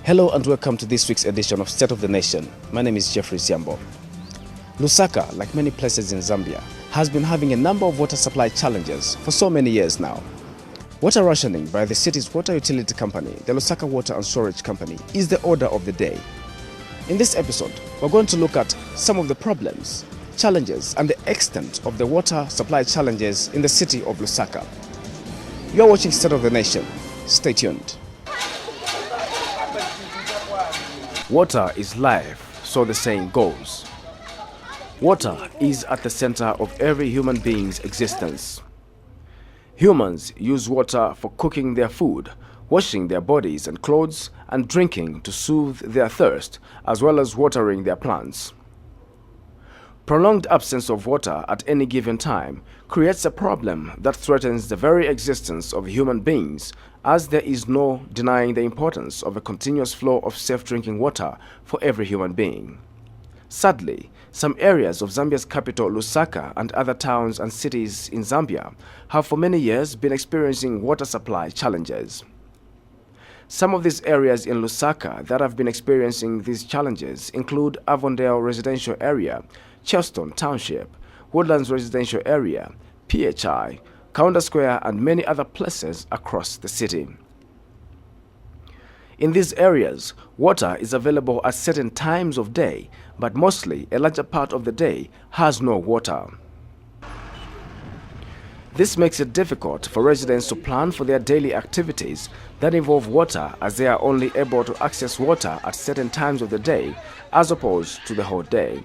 Hello and welcome to this week's edition of State of the Nation. My name is Jeffrey Siambo. Lusaka, like many places in Zambia, has been having a number of water supply challenges for so many years now. Water rationing by the city's water utility company, the Lusaka Water and Storage Company, is the order of the day. In this episode, we're going to look at some of the problems, challenges, and the extent of the water supply challenges in the city of Lusaka. You are watching State of the Nation. Stay tuned. Water is life, so the saying goes. Water is at the center of every human being's existence. Humans use water for cooking their food, washing their bodies and clothes, and drinking to soothe their thirst, as well as watering their plants. Prolonged absence of water at any given time creates a problem that threatens the very existence of human beings, as there is no denying the importance of a continuous flow of safe drinking water for every human being. Sadly, some areas of Zambia's capital, Lusaka, and other towns and cities in Zambia have for many years been experiencing water supply challenges. Some of these areas in Lusaka that have been experiencing these challenges include Avondale Residential Area, Chelston Township, Woodlands Residential Area, PHI, Kaunda Square, and many other places across the city. In these areas, water is available at certain times of day, but mostly a larger part of the day has no water. This makes it difficult for residents to plan for their daily activities that involve water, as they are only able to access water at certain times of the day as opposed to the whole day.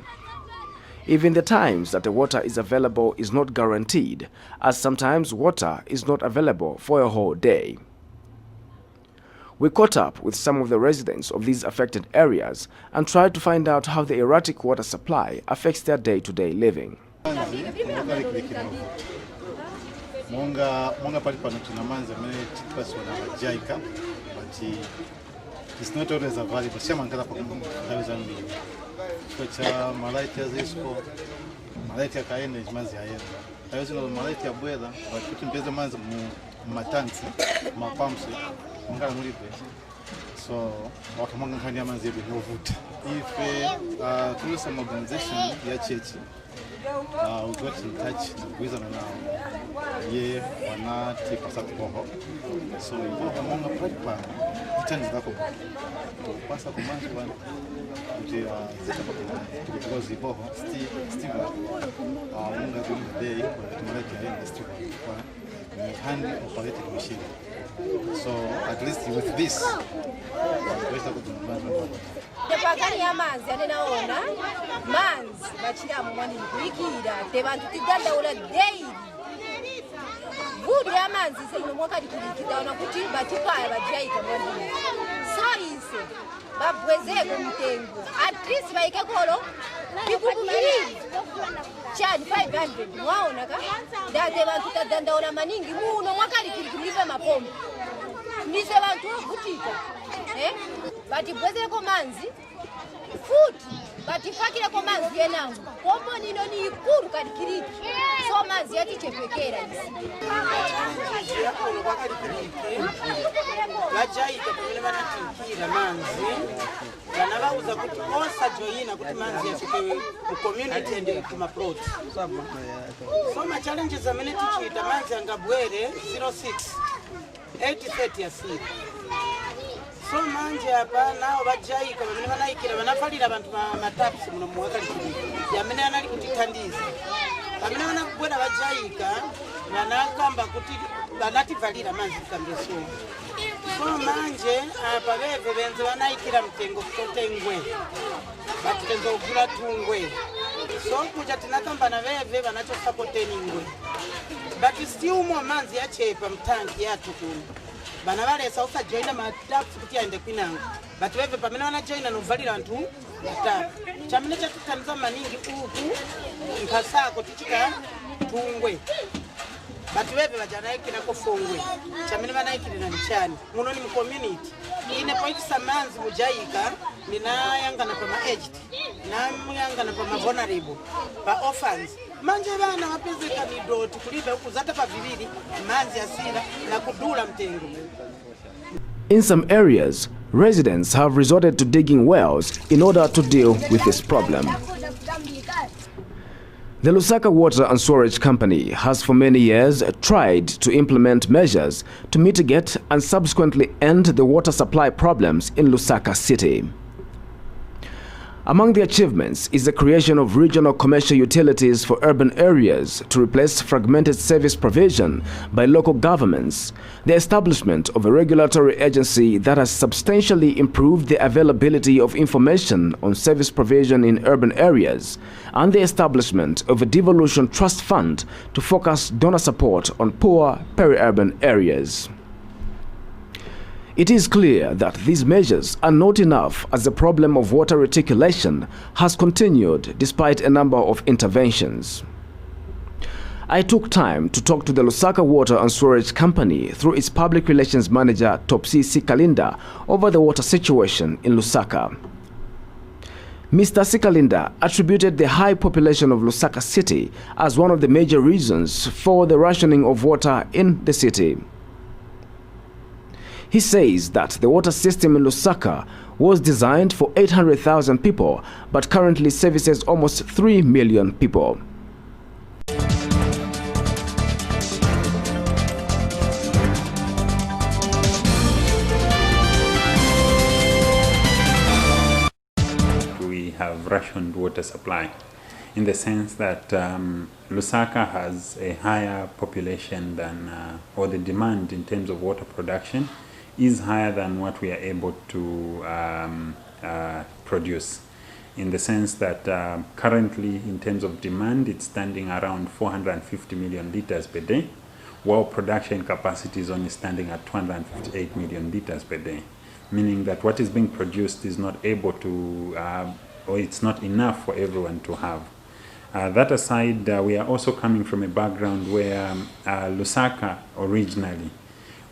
Even the times that the water is available is not guaranteed, as sometimes water is not available for a whole day. We caught up with some of the residents of these affected areas and tried to find out how the erratic water supply affects their day-to-day living. It's not always available. Kwa malaiti ya zisco, malaiti ya kaende mazi ya yenda. Tayozi na malaiti ya bweda, kuti mpeze manzi matansi, mapamsi, mungala mulipe. So, wakamanga nkani ya manzi yebi novuta. Ife, through some organization ya chechi, we got in touch with them now. Ye, wana, tipa satu koho. So, wakamanga pratipa, itani zako. Pasa kumanzi wana. Because the boho Steve unga during the day when Steve hand operated machine. So at least with this Tepakani ya manzi anenaona manzi bachira mumani kuikira tebantu tidanda ola daily Budi ya manzi sino mwaka dikikita ona kuti batipaya bajaika mwani saise babwezeko mtengo at least baike kolo bikubiri charge 500 mwaona ka date bantu tadanda ona maningi muno mwaka dikikilipa mapombe nise bantu okutika batibwezeko manzi futi batifakire ko manzi yenangu kombo nino ni ikuru kadikiriki so manzi yatichepekera isi bajaika pamene banatikira manzi banabauza kuti osa joina kuti manzi yashuke ku community and ku maplot so ma challenges amene tichita manzi angabwere 06 830 asiri so manje apa nao bajaika pamene banaikira banafalira abantu mataps muno muwakaliki yamene anali kutithandiza pamene banabwera bajaika banakamba kuti banativalira manzi kambeso so manje apa beve benze banaikira mtengo kutotengwe batitenza ogula tungwe so kuja tinakamba na beve banacho supporteni ngwe but still mo manzi yachepa mtanki yatu kuno bana balesa usa joina mataps kuti aende kwinango but beve pamene wana joina novalira antu mataps chamene chatukanza maningi uku mpasako tichika tungwe but beve bajanaikira ko fongwe chamene banaikira na nchani muno ni mu community ine point samanzi mujaika ninayangana pa aged namuyangana pa vulnerable pa orphans manje bana wapezeka midoti kulibe ukuzata pa vivili manzi asira na kudula mtengo. In some areas, Residents have resorted to digging wells in order to deal with this problem. The Lusaka Water and Storage Company has for many years tried to implement measures to mitigate and subsequently end the water supply problems in Lusaka City. Among the achievements is the creation of regional commercial utilities for urban areas to replace fragmented service provision by local governments, the establishment of a regulatory agency that has substantially improved the availability of information on service provision in urban areas, and the establishment of a devolution trust fund to focus donor support on poor peri-urban areas. It is clear that these measures are not enough, as the problem of water reticulation has continued despite a number of interventions. I took time to talk to the Lusaka Water and Storage Company through its public relations manager Topsy Sikalinda over the water situation in Lusaka. Mr. Sikalinda attributed the high population of Lusaka City as one of the major reasons for the rationing of water in the city. He says that the water system in Lusaka was designed for 800,000 people, but currently services almost 3 million people. We have rationed water supply in the sense that Lusaka has a higher population than, or the demand in terms of water production is higher than what we are able to produce, in the sense that currently in terms of demand it's standing around 450 million liters per day, while production capacity is only standing at 258 million liters per day, meaning that what is being produced is not able to, or it's not enough for everyone to have. That aside, we are also coming from a background where Lusaka originally,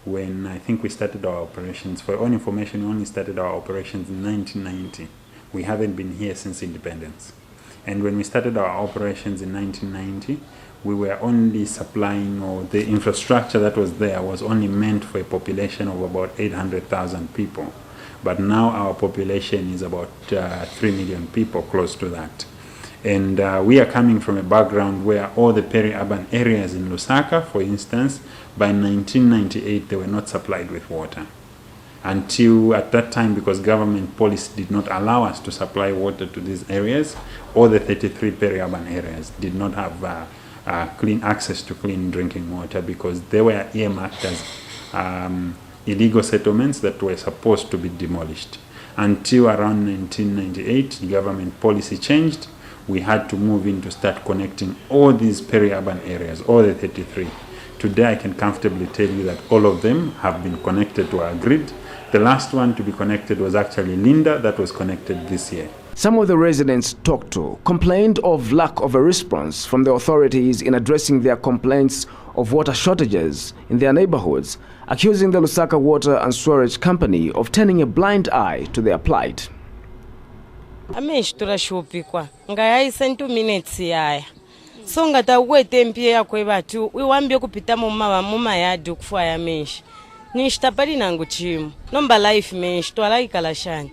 when I think we started our operations, for your own information, we only started our operations in 1990. We haven't been here since independence. And when we started our operations in 1990, we were only supplying, or the infrastructure that was there was only meant for a population of about 800,000 people. But now our population is about 3 million people, close to that. And we are coming from a background where all the peri-urban areas in Lusaka, for instance, by 1998 they were not supplied with water. Until at that time, because government policy did not allow us to supply water to these areas, all the 33 peri-urban areas did not have clean access to clean drinking water, because they were earmarked as illegal settlements that were supposed to be demolished. Until around 1998, government policy changed. We had to move in to start connecting all these peri-urban areas, all the 33. Today I can comfortably tell you that all of them have been connected to our grid. The last one to be connected was actually Linda, that was connected this year. Some of the residents talked to complained of lack of a response from the authorities in addressing their complaints of water shortages in their neighborhoods, accusing the Lusaka Water and Storage Company of turning a blind eye to their plight. Amenshi turashupikwa ngayaisa 2 minutes yaya so ngata kwete mpie yakwe batu wiwambye kupita muma yadi kufa ya menshi nishitapali nangu chimu nomba life menshi twalaikala shani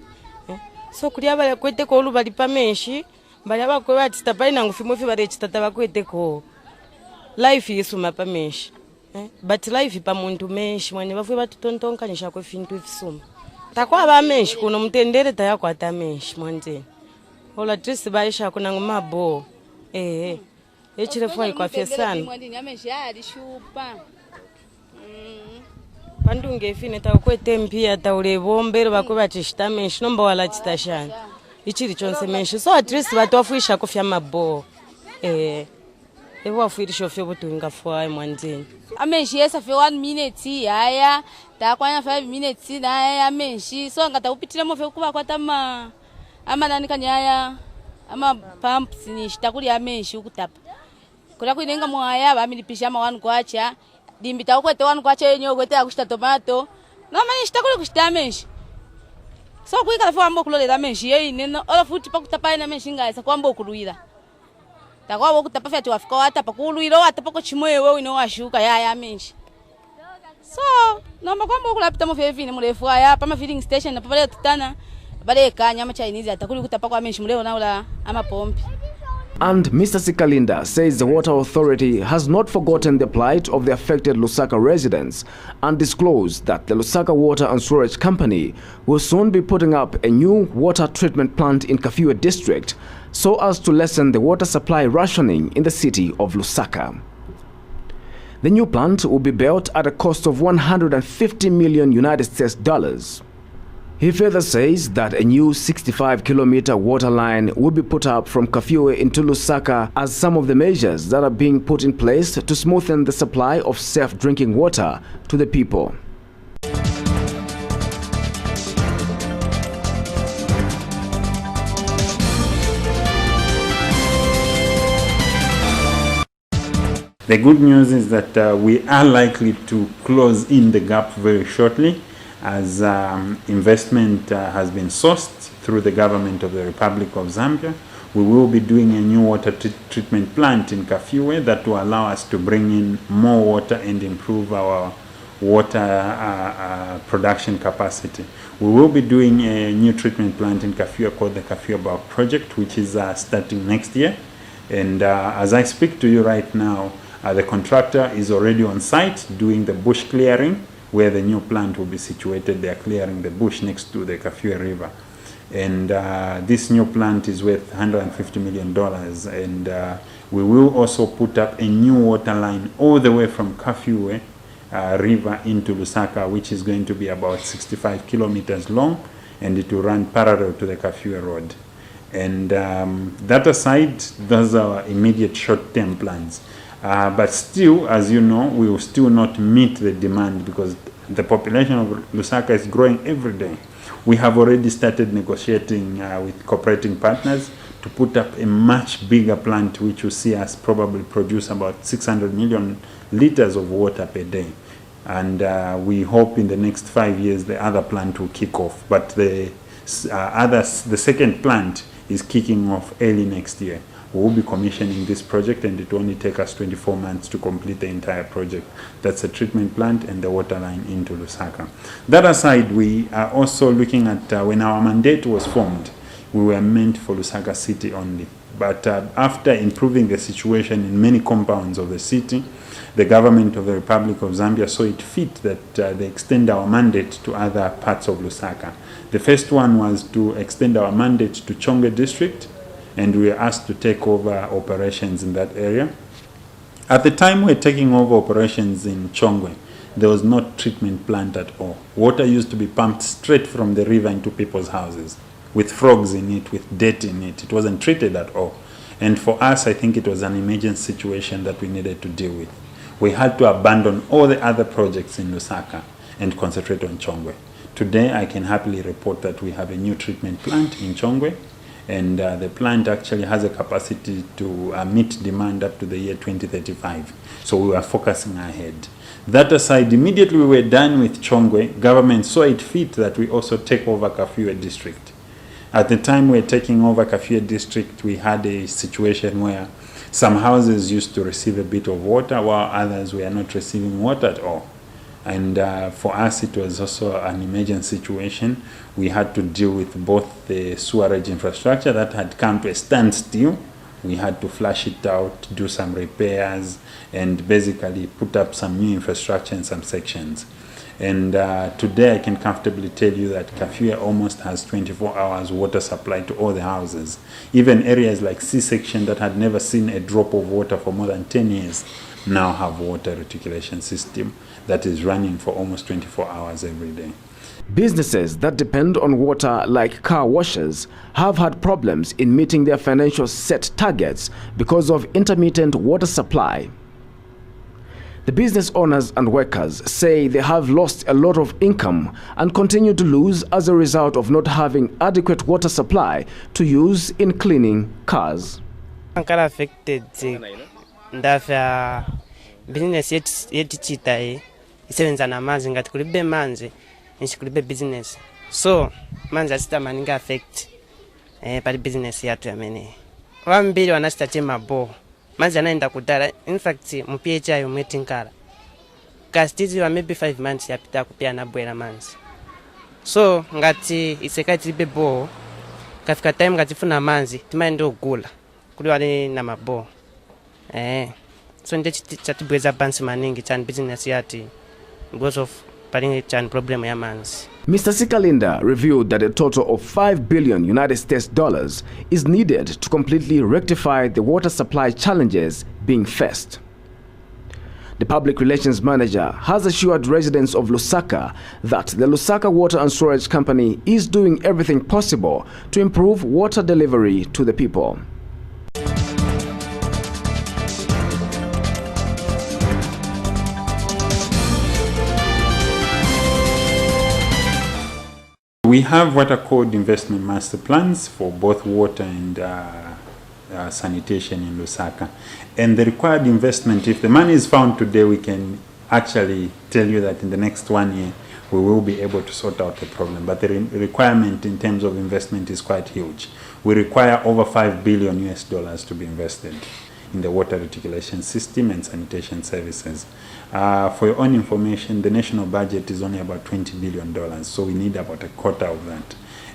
so kuli abale kwete ko lubali pa menshi bali abakwe bati tapali nangu fimofi bare chitata bakwete ko life yisuma pa menshi but life pa muntu menshi mwane bafwe batutontonkanisha ko fintu ifisuma takwa ba menshi kuno mtendere tayakwata menshi mwanze ola trisi baisha kuna ngumabo echirefua kwa fiesana mwandini amenshi alishupa pandunge fine takwete mpia taule bombero bakwe batishita menshi nomba wala chitashana ichiri chonse menshi so trisi batofuisha kufya mabo wafuirisha fyo butunga fwa mwanzini amenshi yesa fe 1 minute yaya takwanya 5 minutes na yaya amenshi so ngata upitira mo fe kuba kwatama amanani kanyaya ama pumps ni shitakuli amenshi ukutapa kula kuinenga mwaya bamilipisha ma 1 kwacha dimbita ukwete 1 kwacha yenyo kwete akushita tomato no mani shitakuli kushita amenshi so kuikala fwa ambo kulolera amenshi yei neno ola futi pakutapa ina menshi ngaisa kwambo kuluira takwa wokutapa fya tiwafika wata pakuluira wata pako chimwewe ino washuka yaya amenshi So naomba kwamba ukulapita mufevini murefu aya pa filling station na pale tutana bale kanya ama Chinese atakuli kutapa kwa menshi muleo naula ama pompi. And Mr. Sikalinda says the Water Authority has not forgotten the plight of the affected Lusaka residents and disclosed that the Lusaka Water and Storage Company will soon be putting up a new water treatment plant in Kafue district so as to lessen the water supply rationing in the city of Lusaka. The new plant will be built at a cost of $150 million United States dollars. He further says that a new 65-kilometer water line will be put up from Kafue into Lusaka as some of the measures that are being put in place to smoothen the supply of safe drinking water to the people. The good news is that we are likely to close in the gap very shortly, as investment has been sourced through the government of the Republic of Zambia. We will be doing a new water treatment plant in Kafue that will allow us to bring in more water and improve our water production capacity. We will be doing a new treatment plant in Kafue called the Kafue Bulk Project, which is starting next year. And as I speak to you right now, the contractor is already on site doing the bush clearing, where the new plant will be situated. They are clearing the bush next to the Kafue River. And this new plant is worth $150 million. And we will also put up a new water line all the way from Kafue River into Lusaka, which is going to be about 65 kilometers long, and it will run parallel to the Kafue Road. And that aside, those are immediate short-term plans. But still, as you know, we will still not meet the demand because the population of Lusaka is growing every day. We have already started negotiating with cooperating partners to put up a much bigger plant, which will see us probably produce about 600 million liters of water per day. And we hope in the next 5 years the other plant will kick off. But the second plant is kicking off early next year. We will be commissioning this project, and it will only take us 24 months to complete the entire project. That's a treatment plant and the water line into Lusaka. That aside, we are also looking at when our mandate was formed, we were meant for Lusaka city only. But after improving the situation in many compounds of the city, the government of the Republic of Zambia saw it fit that they extend our mandate to other parts of Lusaka. The first one was to extend our mandate to Chongwe district, and we were asked to take over operations in that area. At the time we were taking over operations in Chongwe, there was no treatment plant at all. Water used to be pumped straight from the river into people's houses, with frogs in it, with dirt in it. It wasn't treated at all. And for us, I think it was an emergency situation that we needed to deal with. We had to abandon all the other projects in Lusaka and concentrate on Chongwe. Today, I can happily report that we have a new treatment plant in Chongwe, and the plant actually has a capacity to meet demand up to the year 2035. So we were focusing ahead. That aside, immediately we were done with Chongwe, government saw it fit that we also take over Kafue district. At the time we were taking over Kafue district, we had a situation where some houses used to receive a bit of water while others were not receiving water at all. And for us, it was also an emergency situation. We had to deal with both the sewerage infrastructure that had come to a standstill. We had to flush it out, do some repairs, and basically put up some new infrastructure in some sections. And today I can comfortably tell you that Kafue almost has 24 hours water supply to all the houses. Even areas like C-section that had never seen a drop of water for more than 10 years now have water reticulation system that is running for almost 24 hours every day. Businesses that depend on water, like car washes, have had problems in meeting their financial set targets because of intermittent water supply. The business owners and workers say they have lost a lot of income and continue to lose as a result of not having adequate water supply to use in cleaning cars. Affected ndafa business yeti chita isebenza namanzi ngati kulibe manzi nchikulibe business, so manzi asita maninga affect pali business yatu yamene wambiri wanasita chema bo manzi anaenda kudala. In fact mu PHI umwetinkala kasitiziwa maybe 5 months yapita kupia nabwera manzi. So ngati iseka tilibe boo kafika time ngati funa manzi timaende ogula kuli wale na mabo. So nje chatibweza bansi maningi chan business yati because of paling chan problem ya manzi. Mr. Sikalinda revealed that a total of $5 billion United States dollars is needed to completely rectify the water supply challenges being faced. The public relations manager has assured residents of Lusaka that the Lusaka Water and Storage Company is doing everything possible to improve water delivery to the people. We have what are called investment master plans for both water and sanitation in Lusaka. And the required investment, if the money is found today, we can actually tell you that in the next 1 year, we will be able to sort out the problem. But the requirement in terms of investment is quite huge. We require over $5 billion US dollars to be invested in the water reticulation system and sanitation services. For your own information, the national budget is only about $20 billion, so we need about a quarter of that.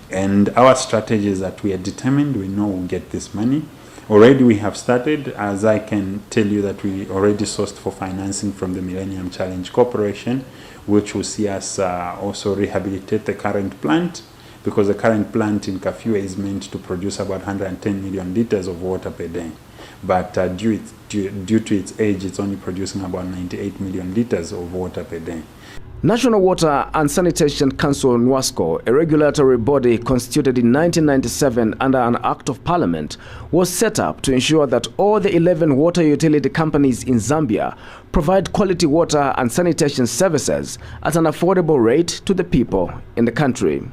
And our strategy is that we are determined, we know we'll get this money. Already we have started, as I can tell you that we already sourced for financing from the Millennium Challenge Corporation, which will see us also rehabilitate the current plant, because the current plant in Kafue is meant to produce about 110 million liters of water per day. But due to its age, it's only producing about 98 million liters of water per day. National Water and Sanitation Council NWASCO, a regulatory body constituted in 1997 under an Act of Parliament, was set up to ensure that all the 11 water utility companies in Zambia provide quality water and sanitation services at an affordable rate to the people in the country.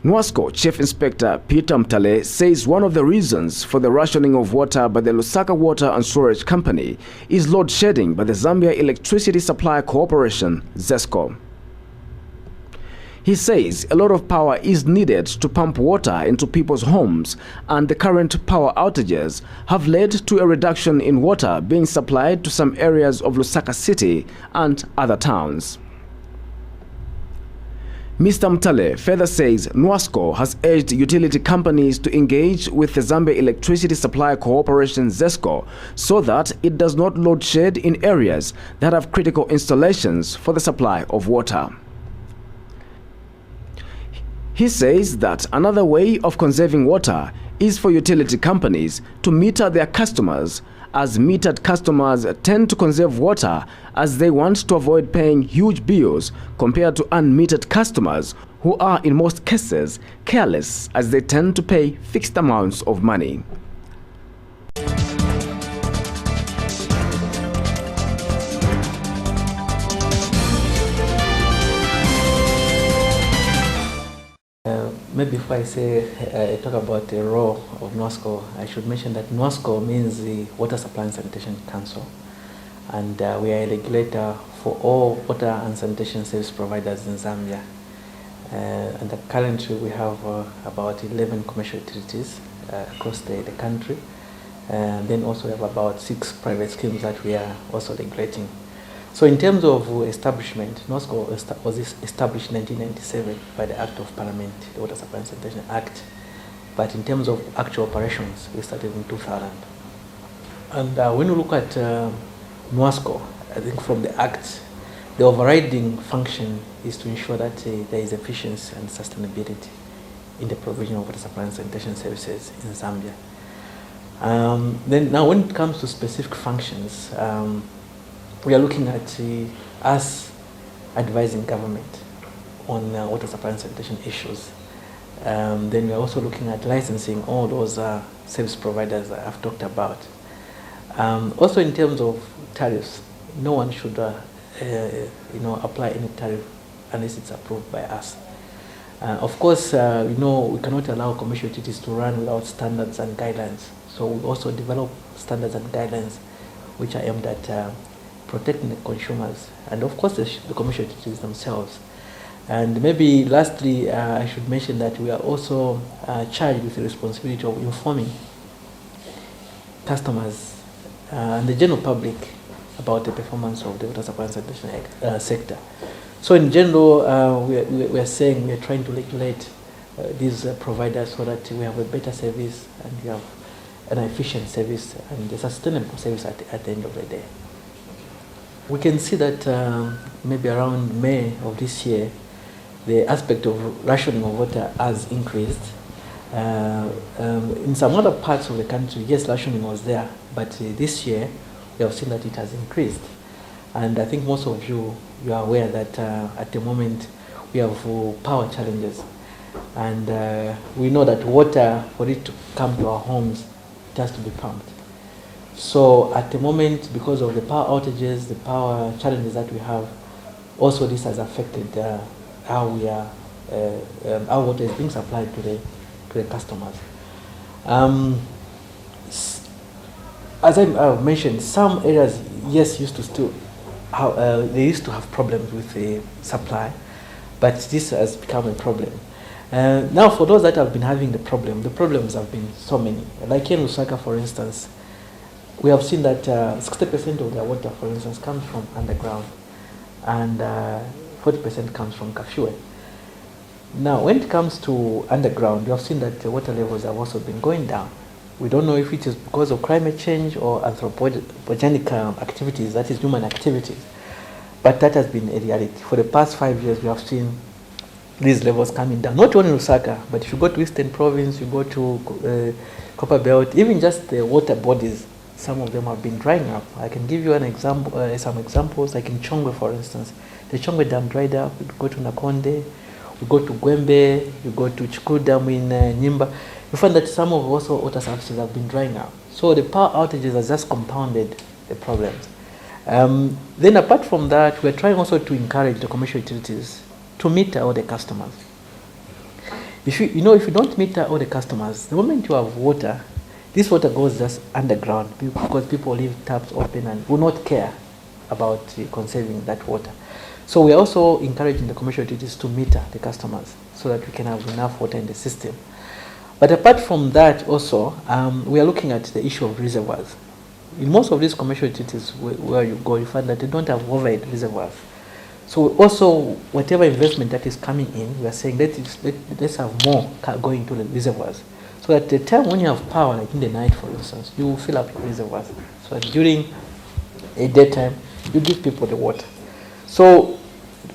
NWASCO Chief Inspector Peter Mtale says one of the reasons for the rationing of water by the Lusaka Water and Storage Company is load shedding by the Zambia Electricity Supply Corporation, ZESCO. He says a lot of power is needed to pump water into people's homes, and the current power outages have led to a reduction in water being supplied to some areas of Lusaka City and other towns. Mr. Mtale further says NWASCO has urged utility companies to engage with the Zambia Electricity Supply Corporation ZESCO so that it does not load shed in areas that have critical installations for the supply of water. He says that another way of conserving water is for utility companies to meter their customers, as metered customers tend to conserve water as they want to avoid paying huge bills compared to unmetered customers who are in most cases careless as they tend to pay fixed amounts of money. Maybe before I talk about the role of NWASCO, I should mention that NWASCO means the Water Supply and Sanitation Council, and we are a regulator for all water and sanitation service providers in Zambia. And currently we have about 11 commercial utilities across the country, and then also we have about 6 private schemes that we are also regulating. So in terms of establishment, NWASCO was established in 1997 by the Act of Parliament, the Water Supply and Sanitation Act. But in terms of actual operations, we started in 2000. And when you look at NWASCO, I think from the Act, the overriding function is to ensure that there is efficiency and sustainability in the provision of water supply and sanitation services in Zambia. Then now when it comes to specific functions, we are looking at us advising government on water supply and sanitation issues. Then we are also looking at licensing all those service providers that I've talked about. Also in terms of tariffs, no one should apply any tariff unless it's approved by us. Of course, we cannot allow commercial utilities to run without standards and guidelines. So we also develop standards and guidelines which are aimed at protecting the consumers and of course the commercial utilities themselves. And maybe lastly, I should mention that we are also charged with the responsibility of informing customers and the general public about the performance of the water supply and sanitation sector. So in general, we are saying we are trying to regulate these providers so that we have a better service and we have an efficient service and a sustainable service at the end of the day. We can see that maybe around May of this year, the aspect of rationing of water has increased. In some other parts of the country, yes, rationing was there, but this year we have seen that it has increased. And I think most of you are aware that at the moment we have power challenges. And we know that water, for it to come to our homes, it has to be pumped. So at the moment, because of the power outages, the power challenges that we have, also this has affected how how water is being supplied to the customers. As I mentioned, some areas, yes, used to have problems with the supply, but this has become a problem. Now, for those that have been having the problems have been so many. Like in Lusaka, for instance, we have seen that 60% of their water, for instance, comes from underground, and 40% comes from Kafue. Now, when it comes to underground, we have seen that the water levels have also been going down. We don't know if it is because of climate change or anthropogenic activities, that is human activities, but that has been a reality. For the past 5 years, we have seen these levels coming down, not only in Lusaka, but if you go to Eastern Province, you go to Copper Belt, even just the water bodies, some of them have been drying up. I can give you an example, some examples, like in Chongwe, for instance. The Chongwe Dam dried up. You go to Nakonde, you go to Gwembe, you go to Chikuru Dam in Nyimba. You find that some of also water services have been drying up. So the power outages have just compounded the problems. Then apart from that, we're trying also to encourage the commercial utilities to meter all the customers. If you don't meter all the customers, the moment you have water, this water goes just underground because people leave taps open and will not care about conserving that water. So we are also encouraging the commercial utilities to meter the customers so that we can have enough water in the system. But apart from that also, we are looking at the issue of reservoirs. In most of these commercial utilities where you go, you find that they don't have overhead reservoirs. So also, whatever investment that is coming in, we are saying let's have more going to the reservoirs. So at the time when you have power, like in the night, for instance, you fill up your reservoirs. So that during a daytime, you give people the water. So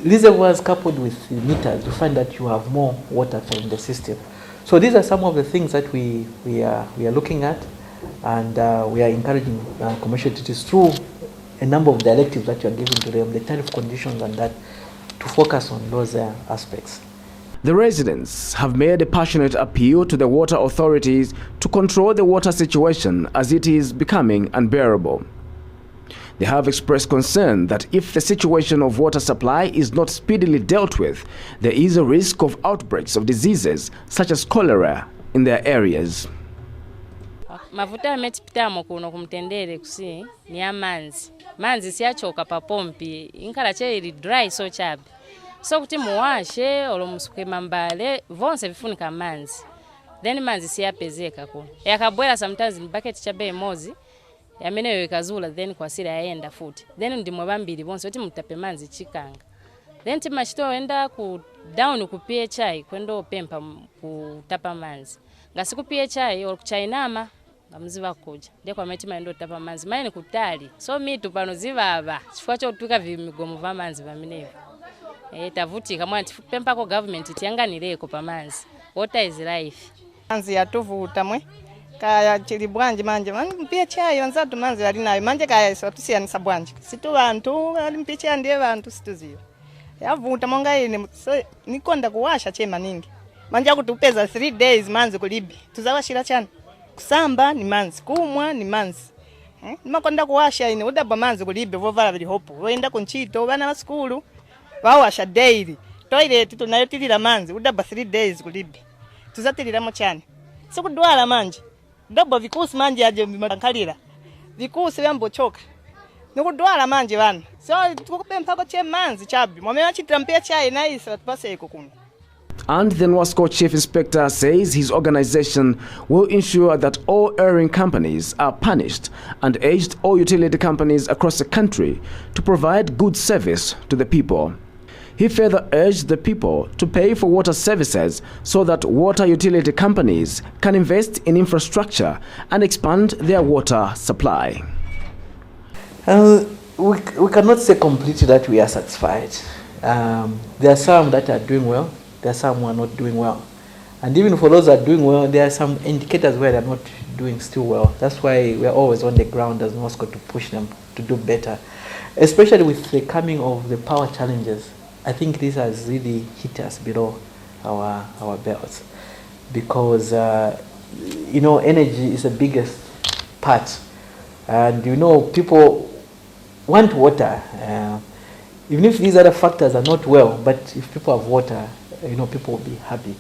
reservoirs coupled with meters, you find that you have more water in the system. So these are some of the things that we are looking at, and we are encouraging commercial utilities through a number of directives that you are giving to them, the tariff conditions and that, to focus on those aspects. The residents have made a passionate appeal to the water authorities to control the water situation as it is becoming unbearable. They have expressed concern that if the situation of water supply is not speedily dealt with, there is a risk of outbreaks of diseases such as cholera in their areas. Mavuta ametipitamo kuno kumtendere kusi ni amanzi. Manzi siyachoka pa pompi, inkala cheri dry so chabi. So kuti muwashe olo musuke mambale vonse vifunika manzi. Then manzi siyapezeka kuno. Yakabwela sometimes bucket chabe mozi. Yameneyo ikazula then kwa sira yaenda futi. Then ndimwe bambiri vonse oti mutape manzi chikanga. Then timashito enda ku down ku PHI kwendo pempa kutapa manzi. Ngasi ku PHI olo ku Chinyama ngamuziva kuja. Ndekwa metima endo tapa manzi. Maini kutali. So mitu pano zivava. Chifukwa chotuka vimigomo va manzi vameneyo. Tavuti kama pempa ko government tiyanganireko pa manzi. Water is life. Manzi yatuvuta mwe. Kaya chili bwanji manje mpia chai wanzatu manzi alinayo manje kaya sotusi anisa bwanji situ bantu alimpicha ndiye bantu situzio yavuta monga ine so nikonda kuwasha chema ningi manje akutupeza 3 days manzi kulibi tuzawashira chana kusamba ni manzi kumwa ni manzi nimakonda kuwasha ine udaba manzi kulibi vovala bili hopo wenda kunchito bana wa skulu wawasha daily toilet tunayo tilira manzi udaba 3 days kulibi tuzatilira mo chani sikudwala manje dobo vikusi manje aje bimakalira vikusi vyambochoka nikudwala manje bana so tukupe mpako che manzi chabi mwame wachitira mpia chai naisa tupaseko kuno. And the NWASCO Chief Inspector says his organization will ensure that all erring companies are punished and urged all utility companies across the country to provide good service to the people. He further urged the people to pay for water services so that water utility companies can invest in infrastructure and expand their water supply. We cannot say completely that we are satisfied. There are some that are doing well, there are some who are not doing well. And even for those that are doing well, there are some indicators where they're not doing still well. That's why we're always on the ground as NWASCO to push them to do better. Especially with the coming of the power challenges, I think this has really hit us below our belts. Because, energy is the biggest part. And people want water. Even if these other factors are not well, but if people have water, people will be happy.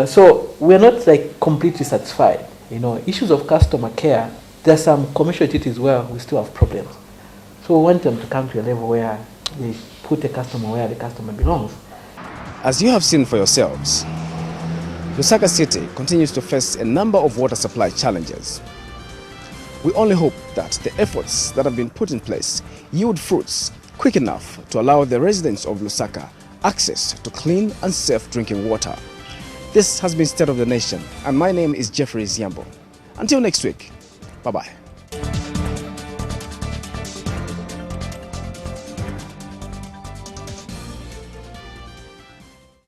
So we're not completely satisfied. Issues of customer care, there are some commercial utilities where we still have problems. So we want them to come to a level where they put the customer where the customer belongs. As you have seen for yourselves, Lusaka City continues to face a number of water supply challenges. We only hope that the efforts that have been put in place yield fruits quick enough to allow the residents of Lusaka access to clean and safe drinking water. This has been State of the Nation, and my name is Jeffrey Ziambo. Until next week, bye-bye.